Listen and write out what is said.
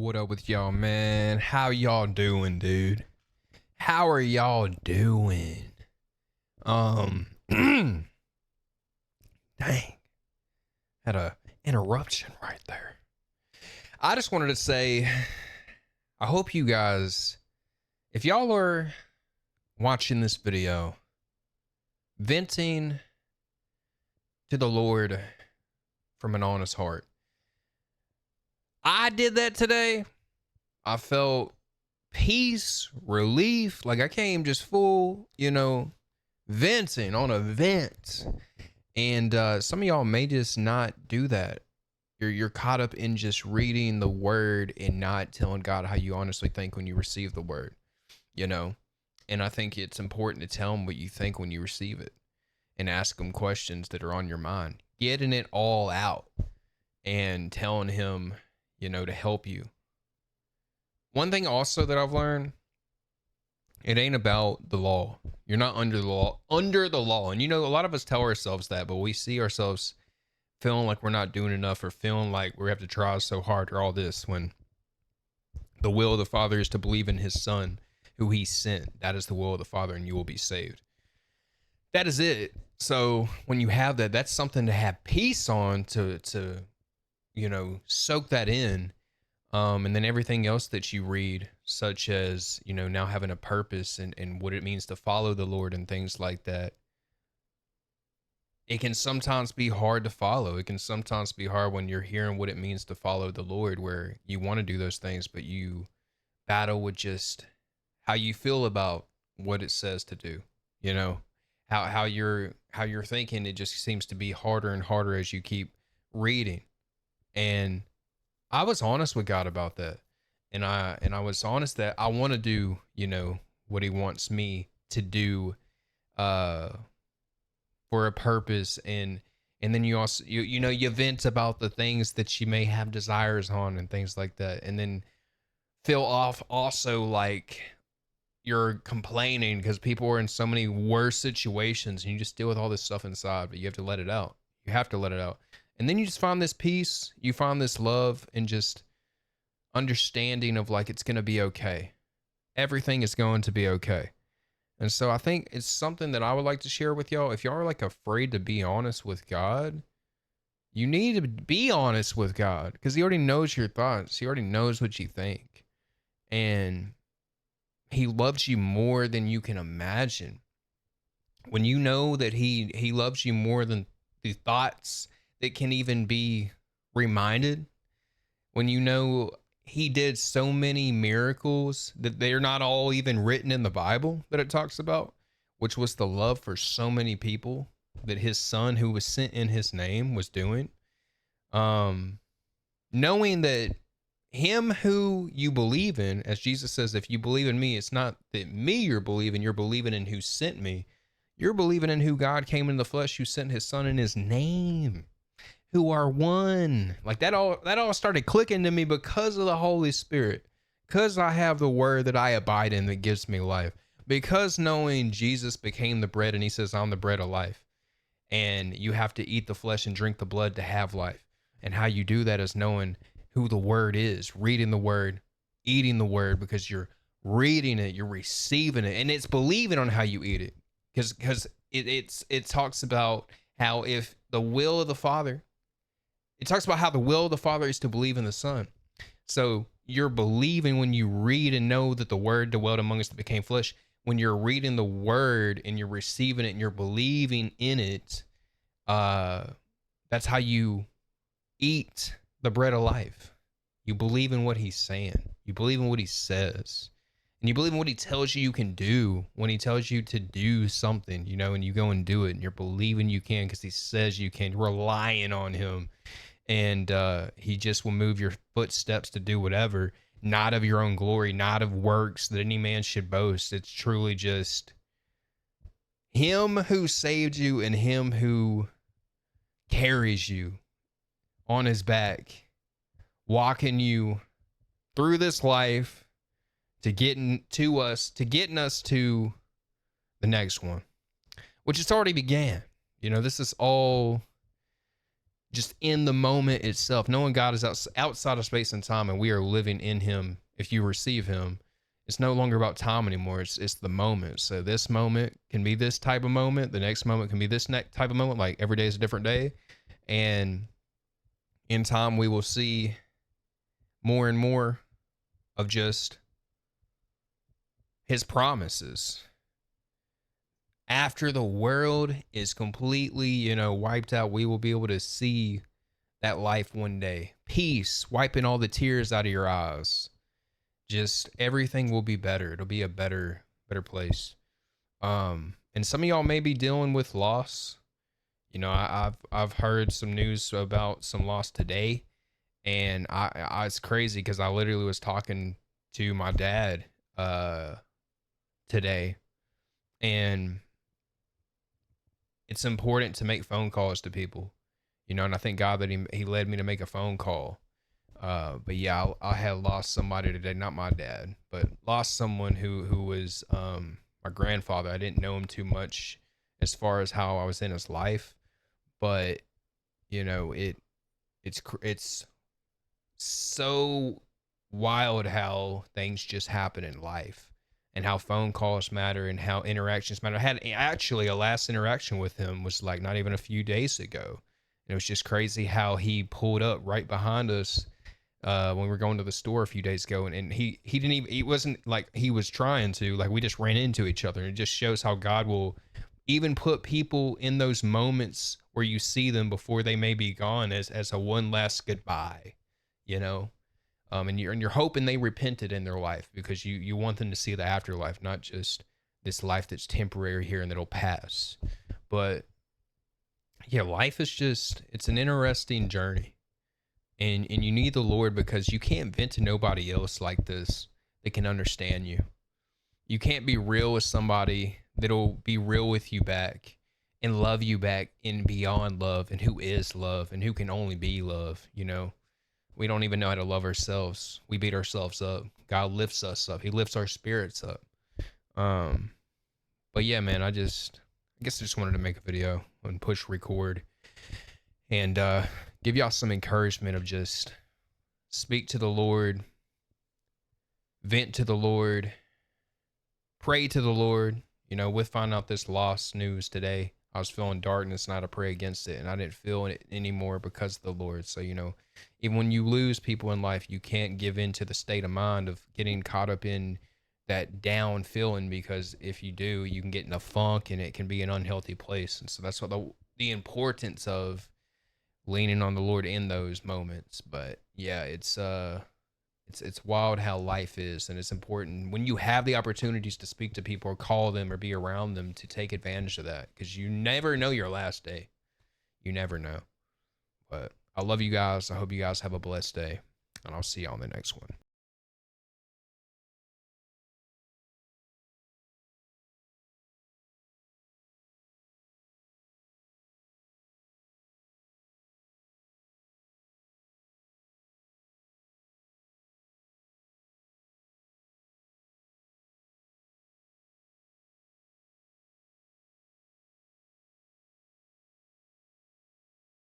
What up with y'all, man? How y'all doing, dude? How are y'all doing? Dang. Had a interruption right there. I just wanted to say, I hope you guys, if y'all are watching this video, venting to the Lord from an honest heart. I did that today. I felt peace, relief. Like I came just full, venting on a vent. And some of y'all may just not do that. You're caught up in just reading the word and not telling God how you honestly think when you receive the word, And I think it's important to tell him what you think when you receive it and ask him questions that are on your mind. Getting it all out and telling him, to help you. One thing also that I've learned, it ain't about the law. You're not under the law. And a lot of us tell ourselves that, but we see ourselves feeling like we're not doing enough or feeling like we have to try so hard or all this, when the will of the Father is to believe in his Son who he sent. That is the will of the Father, and you will be saved. That is it. So when you have that, that's something to have peace on, to soak that in. And then everything else that you read, such as, now having a purpose and what it means to follow the Lord and things like that. It can sometimes be hard to follow. It can sometimes be hard when you're hearing what it means to follow the Lord, where you want to do those things, but you battle with just how you feel about what it says to do. How you're thinking. It just seems to be harder and harder as you keep reading. And I was honest with God about that. And I was honest that I want to do, what he wants me to do for a purpose. And then you also, you vent about the things that you may have desires on and things like that. And then feel off also like you're complaining because people are in so many worse situations and you just deal with all this stuff inside, but you have to let it out. You have to let it out. And then you just find this peace, you find this love and just understanding of like, it's going to be okay. Everything is going to be okay. And so I think it's something that I would like to share with y'all. If y'all are like afraid to be honest with God, you need to be honest with God, because he already knows your thoughts. He already knows what you think. And he loves you more than you can imagine. When you know that he loves you more than the thoughts that can even be reminded, when you know he did so many miracles that they're not all even written in the Bible that it talks about, which was the love for so many people that his Son who was sent in his name was doing. Knowing that him who you believe in, as Jesus says, if you believe in me, it's not that me you're believing in who sent me. You're believing in who God came in the flesh, who sent his Son in his name, who are one. Like that all started clicking to me because of the Holy Spirit, because I have the word that I abide in that gives me life, because knowing Jesus became the bread and he says, I'm the bread of life. And you have to eat the flesh and drink the blood to have life. And how you do that is knowing who the word is, reading the word, eating the word, because you're reading it, you're receiving it, and it's believing on how you eat it. Because it talks about how if the will of the Father, it talks about how the will of the Father is to believe in the Son. So you're believing when you read and know that the word dwelt among us that became flesh. When you're reading the word and you're receiving it and you're believing in it, that's how you eat the bread of life. You believe in what he's saying. You believe in what he says. And you believe in what he tells you can do when he tells you to do something, and you go and do it, and you're believing you can because he says you can. You're relying on him. And he just will move your footsteps to do whatever, not of your own glory, not of works that any man should boast. It's truly just him who saved you and him who carries you on his back, walking you through this life to getting us to the next one, which it's already began. This is all just in the moment itself, knowing God is outside of space and time, and we are living in Him. If you receive Him, it's no longer about time anymore. It's the moment. So this moment can be this type of moment. The next moment can be this next type of moment. Like every day is a different day, and in time we will see more and more of just His promises. After the world is completely, wiped out, we will be able to see that life one day. Peace, wiping all the tears out of your eyes. Just everything will be better. It'll be a better place. And some of y'all may be dealing with loss. I've heard some news about some loss today, and I it's crazy because I literally was talking to my dad today, and it's important to make phone calls to people, and I thank God that he led me to make a phone call. But yeah, I had lost somebody today, not my dad, but lost someone who was my grandfather. I didn't know him too much as far as how I was in his life, but it's so wild how things just happen in life, and how phone calls matter, and how interactions matter. I had actually a last interaction with him was like not even a few days ago. And it was just crazy how he pulled up right behind us when we were going to the store a few days ago, and he didn't even, he wasn't like he was trying to, like we just ran into each other. And it just shows how God will even put people in those moments where you see them before they may be gone as a one last goodbye, you know. And you're hoping they repented in their life, because you want them to see the afterlife, not just this life that's temporary here and that'll pass. But yeah, life is just, it's an interesting journey. And you need the Lord, because you can't vent to nobody else like this that can understand you. You can't be real with somebody that'll be real with you back and love you back in beyond love, and who is love and who can only be love, you know. We don't even know how to love ourselves. We beat ourselves up. God lifts us up. He lifts our spirits up. But yeah, man, I guess I just wanted to make a video and push record and give y'all some encouragement of just speak to the Lord, vent to the Lord, pray to the Lord. With finding out this lost news today, I was feeling darkness and I had to pray against it, and I didn't feel it anymore because of the Lord. So, even when you lose people in life, you can't give in to the state of mind of getting caught up in that down feeling, because if you do, you can get in a funk and it can be an unhealthy place. And so that's what the importance of leaning on the Lord in those moments. But yeah, it's wild how life is, and it's important when you have the opportunities to speak to people or call them or be around them to take advantage of that, because you never know your last day. You never know. But I love you guys. I hope you guys have a blessed day, and I'll see you on the next one.